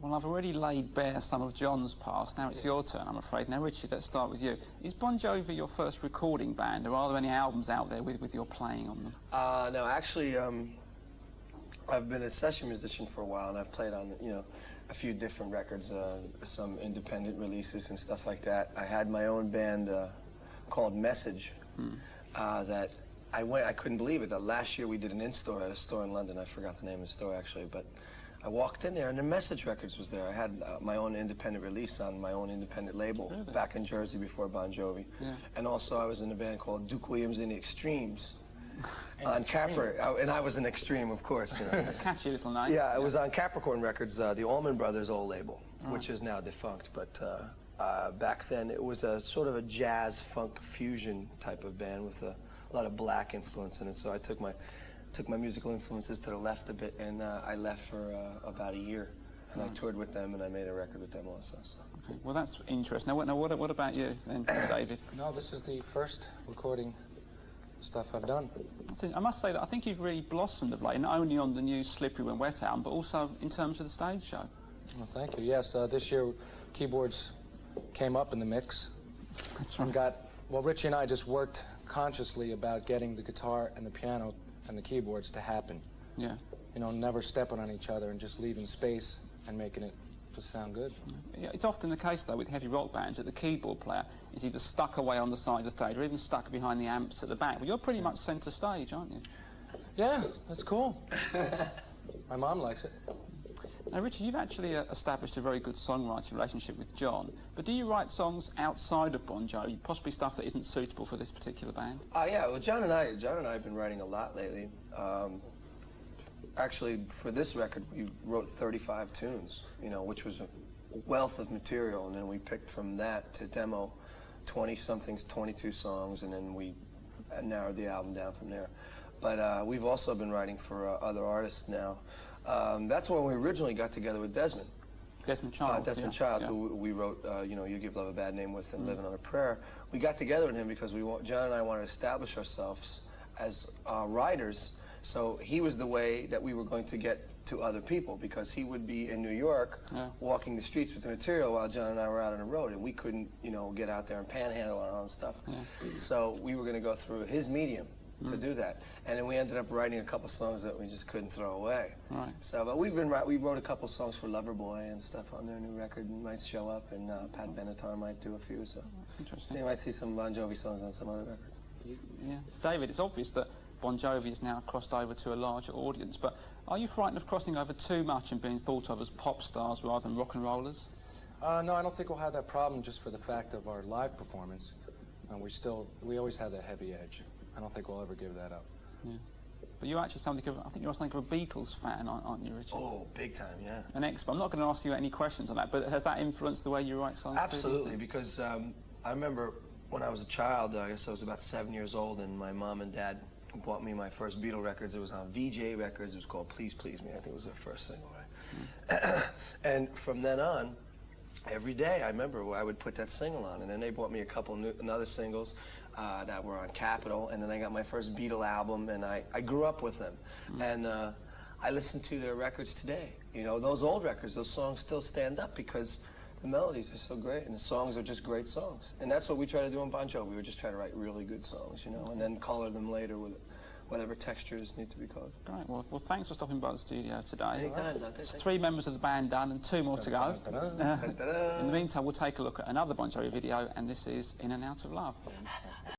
Well, I've already laid bare some of John's past. Now it's your turn, I'm afraid. Now, Richie, let's start with you. Is Bon Jovi your first recording band, or are there any albums out there with your playing on them? No, actually, I've been a session musician for a while, and I've played on, a few different records, some independent releases and stuff like that. I had my own band called Message that I couldn't believe it. Last year we did an in-store at a store in London. I forgot the name of the store, actually, but I walked in there, and the Message Records was there. I had my own independent release on my own independent label back in Jersey before Bon Jovi. Yeah. And also I was in a band called Duke Williams and the Extremes on Capricorn. And I was an extreme, of course. A catchy little name. Yeah, it was on Capricorn Records, the Allman Brothers' old label, which is now defunct. But back then it was a sort of a jazz funk fusion type of band with a lot of black influence in it. So I took my musical influences to the left a bit, and I left for about a year, and I toured with them, and I made a record with them also. So. Okay. Well, that's interesting. Now, what about you then, David? No, this is the first recording stuff I've done. I must say that I think you've really blossomed of late, not only on the new Slippery When Wet album, but also in terms of the stage show. Well, thank you. Yes, this year keyboards came up in the mix. That's right. Well, Richie and I just worked consciously about getting the guitar and the piano and the keyboards to happen. Yeah. Never stepping on each other and just leaving space and making it just sound good. Yeah, it's often the case, though, with heavy rock bands that the keyboard player is either stuck away on the side of the stage or even stuck behind the amps at the back. Well, you're pretty much centre stage, aren't you? Yeah, that's cool. My mom likes it. Now, Richard, you've actually established a very good songwriting relationship with John, but do you write songs outside of Bon Jovi, possibly stuff that isn't suitable for this particular band? Yeah, well, John and I have been writing a lot lately. Actually, for this record, we wrote 35 tunes, which was a wealth of material, and then we picked from that to demo 20-somethings, 22 songs, and then we narrowed the album down from there. But we've also been writing for other artists now. That's when we originally got together with Desmond. Desmond Child. Desmond Child, who we wrote, You Give Love a Bad Name with and Living on a Prayer. We got together with him because John and I wanted to establish ourselves as writers. So he was the way that we were going to get to other people, because he would be in New York walking the streets with the material while John and I were out on the road, and we couldn't, get out there and panhandle our own stuff. Yeah. So we were going to go through his medium to do that, and then we ended up writing a couple songs that we just couldn't throw away. Right. So, but we wrote a couple songs for Loverboy and stuff on their new record, and might show up, and Pat Benatar might do a few. So that's interesting. You might see some Bon Jovi songs on some other records. Yeah, David, it's obvious that Bon Jovi is now crossed over to a larger audience, but are you frightened of crossing over too much and being thought of as pop stars rather than rock and rollers? No, I don't think we'll have that problem just for the fact of our live performance. We always have that heavy edge. I don't think we'll ever give that up. Yeah. But you're actually I think you're something of a Beatles fan, aren't you, Richard? Oh, big time, yeah. An expert. I'm not going to ask you any questions on that, but has that influenced the way you write songs? Absolutely, because I remember when I was a child, I guess I was about 7 years old, and my mom and dad bought me my first Beatle records. It was on VJ Records. It was called Please Please Me. I think it was their first single, right? And from then on, every day I remember I would put that single on, and then they bought me a couple other singles that were on Capitol, and then I got my first Beatle album, and I grew up with them. And I listen to their records today. Those old records, those songs still stand up because the melodies are so great, and the songs are just great songs. And that's what we try to do on Bon Jovi. We just try to write really good songs, and then color them later with whatever textures need to be colored. Great. Well, thanks for stopping by the studio today. Anytime. It's 3 members of the band done and 2 more to go. In the meantime, we'll take a look at another Bon Jovi video, and this is In and Out of Love.